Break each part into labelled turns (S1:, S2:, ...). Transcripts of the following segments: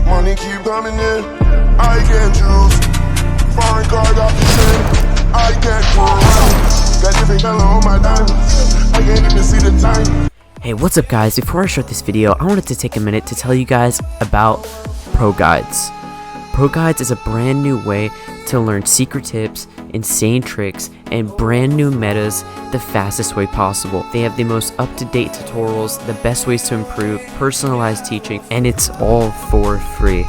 S1: Money keep coming in, I can't choose. Foreign card off the chain, I can't prove. Got different color on my diamonds, I can't even see the time.
S2: Hey, what's up guys? Before I start this video, I wanted to take a minute to tell you guys about Pro Guides. Pro Guides is a brand new way to learn secret tips, insane tricks, and brand new metas the fastest way possible. They have the most up-to-date tutorials, the best ways to improve, personalized teaching, and it's all for free.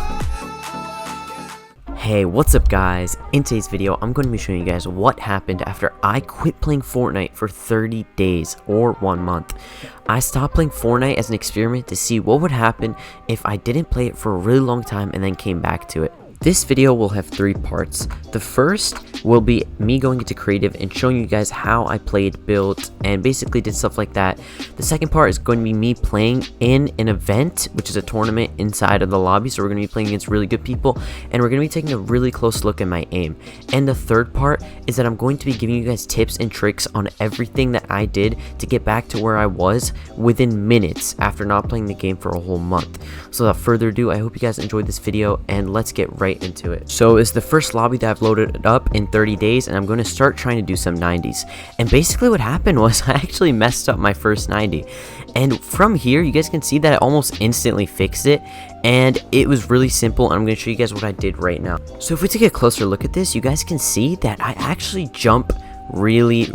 S2: Hey, what's up guys? In today's video, I'm going to be showing you guys what happened after I quit playing Fortnite for 30 days or 1 month. I stopped playing Fortnite as an experiment to see what would happen if I didn't play it for a really long time and then came back to it. This video will have 3 parts. The first will be me going into creative and showing you guys how I played, built, and basically did stuff like that. The second part is going to be me playing in an event, which is a tournament inside of the lobby. So we're going to be playing against really good people, and we're going to be taking a really close look at my aim. And the third part is that I'm going to be giving you guys tips and tricks on everything that I did to get back to where I was within minutes after not playing the game for a whole month. So without further ado, I hope you guys enjoyed this video, and let's get right into it. So it's the first lobby that I've loaded up in 30 days, and I'm going to start trying to do some 90s. And basically what happened was I actually messed up my first 90, and from here you guys can see that I almost instantly fixed it, and it was really simple, and I'm going to show you guys what I did right now. So if we take a closer look at this, you guys can see that I actually jump really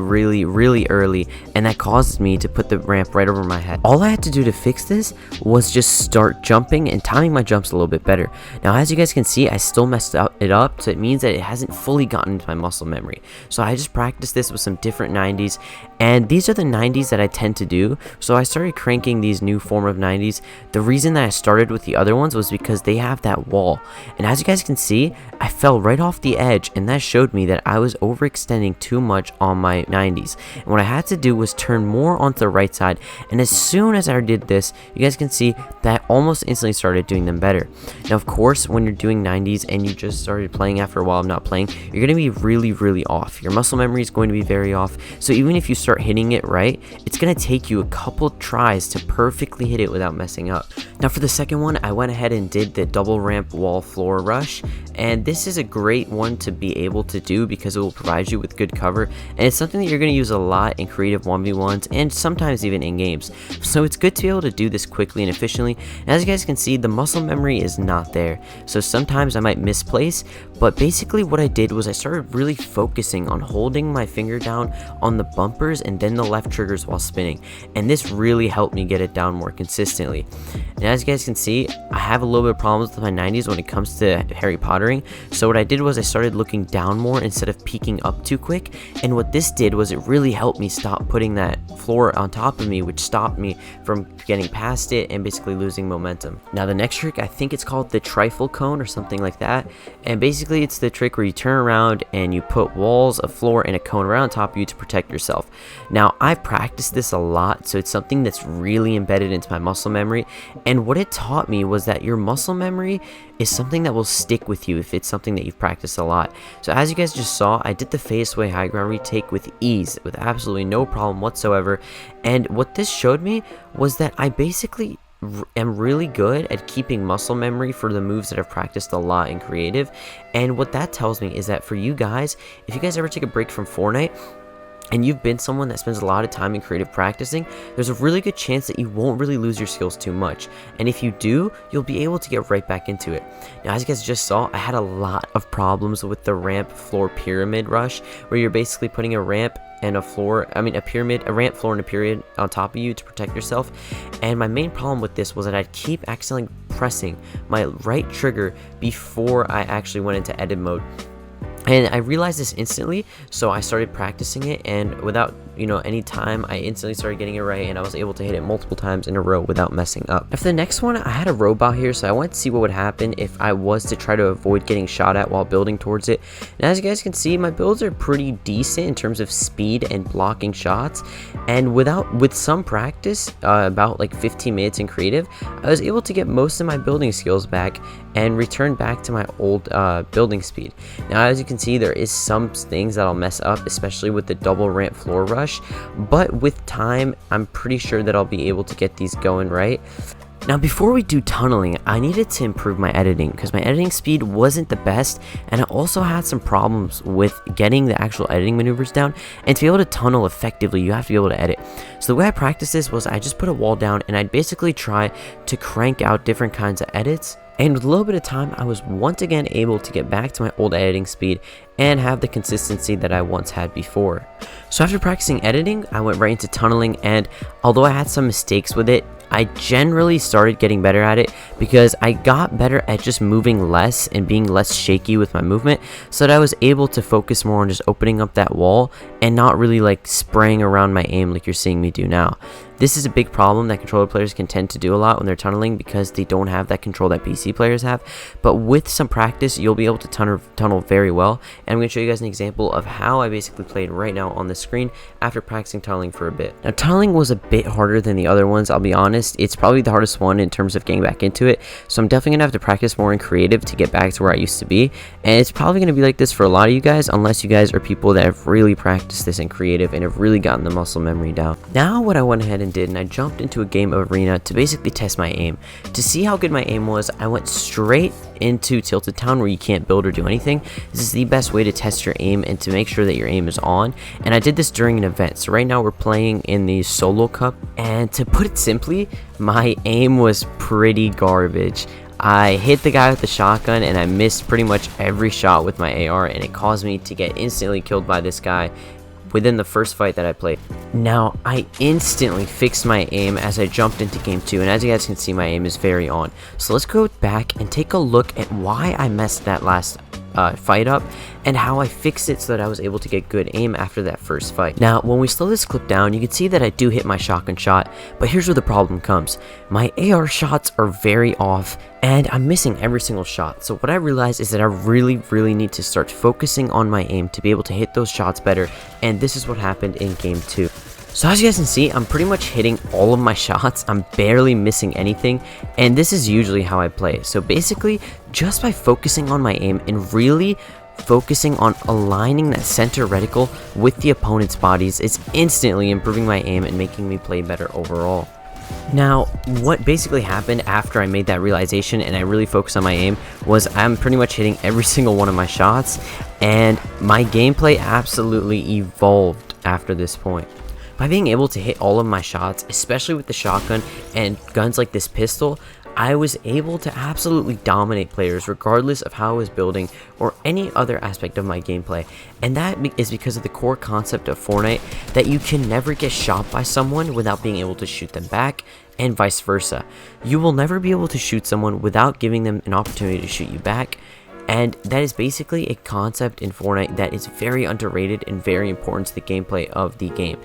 S2: early, and that causes me to put the ramp right over my head. All I had to do to fix this was just start jumping and timing my jumps a little bit better. Now as you guys can see, I still messed it up, so it means that it hasn't fully gotten into my muscle memory. So I just practiced this with some different 90s, and these are the 90s that I tend to do. So I started cranking these new form of 90s. The reason that I started with the other ones was because they have that wall, and as you guys can see, I fell right off the edge, and that showed me that I was overextending too much on my 90s. And what I had to do was turn more onto the right side, and as soon as I did this, you guys can see that I almost instantly started doing them better. Now of course, when you're doing 90s and you just started playing after a while of not playing, you're going to be really off. Your muscle memory is going to be very off, so even if you start hitting it right, it's going to take you a couple tries to perfectly hit it without messing up. Now for the second one, I went ahead and did the double ramp wall floor rush, and this is a great one to be able to do because it will provide you with good cover, and it's something that you're going to use a lot in creative 1v1s and sometimes even in games. So it's good to be able to do this quickly and efficiently. And as you guys can see, the muscle memory is not there, so sometimes I might misplace, but basically what I did was I started really focusing on holding my finger down on the bumpers and then the left triggers while spinning, and this really helped me get it down more consistently. And as you guys can see, I have a little bit of problems with my 90s when it comes to Harry Pottering, so what I did was I started looking down more instead of peeking up too quick, and what this did was it really helped me stop putting that floor on top of me, which stopped me from getting past it and basically losing momentum. Now the next trick, I think it's called the trifle cone or something like that, and basically it's the trick where you turn around and you put walls, a floor, and a cone right on top of you to protect yourself. Now I've practiced this a lot, so it's something that's really embedded into my muscle memory, and what it taught me was that your muscle memory is something that will stick with you if it's something that you've practiced a lot. So as you guys just saw, I did the face away high ground retake with ease, with absolutely no problem whatsoever, and what this showed me was that I basically am really good at keeping muscle memory for the moves that I've practiced a lot in creative. And what that tells me is that for you guys, if you guys ever take a break from Fortnite and you've been someone that spends a lot of time in creative practicing, there's a really good chance that you won't really lose your skills too much. And if you do, you'll be able to get right back into it. Now, as you guys just saw, I had a lot of problems with the ramp floor pyramid rush, where you're basically putting a ramp and a floor, a ramp, floor, and a pyramid on top of you to protect yourself. And my main problem with this was that I'd keep accidentally pressing my right trigger before I actually went into edit mode. And I realized this instantly, so I started practicing it, and without any time, I instantly started getting it right, and I was able to hit it multiple times in a row without messing up. After the next one, I had a robot here, so I wanted to see what would happen if I was to try to avoid getting shot at while building towards it. And as you guys can see, my builds are pretty decent in terms of speed and blocking shots, and with some practice, about like 15 minutes in creative, I was able to get most of my building skills back and return back to my old building speed. Now as you can see, there is some things that I'll mess up, especially with the double ramp floor rush, but with time I'm pretty sure that I'll be able to get these going right. Now before we do tunneling, I needed to improve my editing because my editing speed wasn't the best, and I also had some problems with getting the actual editing maneuvers down. And to be able to tunnel effectively, you have to be able to edit. So the way I practiced this was I just put a wall down and I'd basically try to crank out different kinds of edits. And with a little bit of time, I was once again able to get back to my old editing speed and have the consistency that I once had before. So after practicing editing, I went right into tunneling, and although I had some mistakes with it, I generally started getting better at it because I got better at just moving less and being less shaky with my movement, so that I was able to focus more on just opening up that wall and not really like spraying around my aim like you're seeing me do now. This is a big problem that controller players can tend to do a lot when they're tunneling because they don't have that control that PC players have. But with some practice, you'll be able to tunnel very well. And I'm going to show you guys an example of how I basically played right now on the screen after practicing tunneling for a bit. Now, tunneling was a bit harder than the other ones, I'll be honest. It's probably the hardest one in terms of getting back into it. So I'm definitely going to have to practice more in creative to get back to where I used to be. And it's probably going to be like this for a lot of you guys, unless you guys are people that have really practiced this in creative and have really gotten the muscle memory down. Now what I went ahead and did, and I jumped into a game of arena to basically test my aim. To see how good my aim was, I went straight into Tilted Town where you can't build or do anything. This is the best way to test your aim and to make sure that your aim is on. And I did this during an event. So right now we're playing in the solo cup, and to put it simply, my aim was pretty garbage. I hit the guy with the shotgun and I missed pretty much every shot with my AR, and it caused me to get instantly killed by this guy within the first fight that I played. Now, I instantly fixed my aim as I jumped into game 2, and as you guys can see, my aim is very on. So let's go back and take a look at why I messed that last fight up and how I fixed it so that I was able to get good aim after that first fight. Now, when we slow this clip down, you can see that I do hit my shotgun shot, but here's where the problem comes. My AR shots are very off, and I'm missing every single shot. So what I realized is that I really need to start focusing on my aim to be able to hit those shots better, and this is what happened in game 2. So as you guys can see, I'm pretty much hitting all of my shots. I'm barely missing anything, and this is usually how I play. So basically, just by focusing on my aim and really focusing on aligning that center reticle with the opponent's bodies, it's instantly improving my aim and making me play better overall. Now, what basically happened after I made that realization and I really focused on my aim was I'm pretty much hitting every single one of my shots, and my gameplay absolutely evolved after this point. By being able to hit all of my shots, especially with the shotgun and guns like this pistol, I was able to absolutely dominate players regardless of how I was building or any other aspect of my gameplay. And that is because of the core concept of Fortnite, that you can never get shot by someone without being able to shoot them back, and vice versa. You will never be able to shoot someone without giving them an opportunity to shoot you back. And that is basically a concept in Fortnite that is very underrated and very important to the gameplay of the game.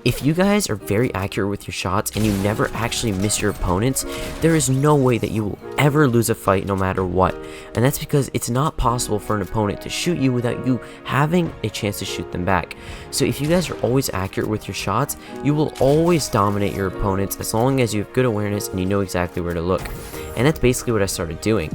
S2: If you guys are very accurate with your shots and you never actually miss your opponents, there is no way that you will ever lose a fight no matter what. And that's because it's not possible for an opponent to shoot you without you having a chance to shoot them back. So if you guys are always accurate with your shots, you will always dominate your opponents as long as you have good awareness and you know exactly where to look. And that's basically what I started doing.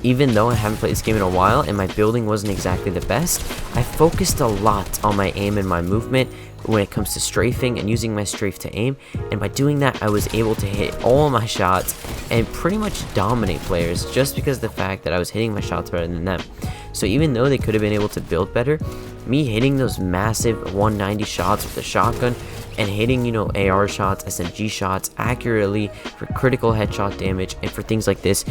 S2: Even though I haven't played this game in a while and my building wasn't exactly the best, I focused a lot on my aim and my movement when it comes to strafing and using my strafe to aim, and by doing that I was able to hit all my shots and pretty much dominate players just because of the fact that I was hitting my shots better than them. So even though they could have been able to build better, me hitting those massive 190 shots with the shotgun and hitting, you know, AR shots, SMG shots accurately for critical headshot damage and for things like this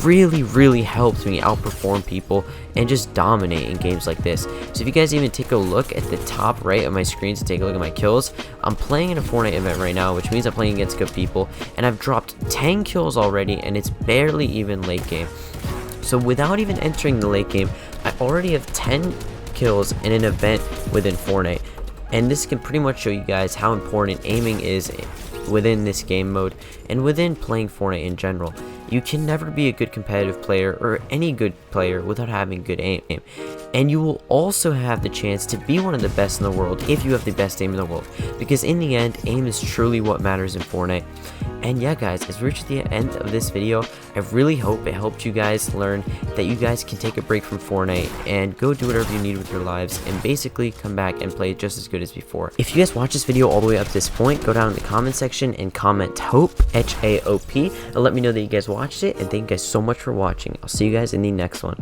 S2: really helped me outperform people and just dominate in games like this. So if you guys even take a look at the top right of my screen to take a look at my kills, I'm playing in a Fortnite event right now, which means I'm playing against good people, and I've dropped 10 kills already, and it's barely even late game. So without even entering the late game, I already have 10 kills in an event within Fortnite. And this can pretty much show you guys how important aiming is within this game mode and within playing Fortnite in general. You can never be a good competitive player or any good player without having good aim. And you will also have the chance to be one of the best in the world if you have the best aim in the world. Because in the end, aim is truly what matters in Fortnite. And yeah guys, as we reach the end of this video, I really hope it helped you guys learn that you guys can take a break from Fortnite and go do whatever you need with your lives and basically come back and play just as good as before. If you guys watch this video all the way up to this point, go down in the comment section and comment HOPE, H-A-O-P, and let me know that you guys watched it, and thank you guys so much for watching. I'll see you guys in the next one.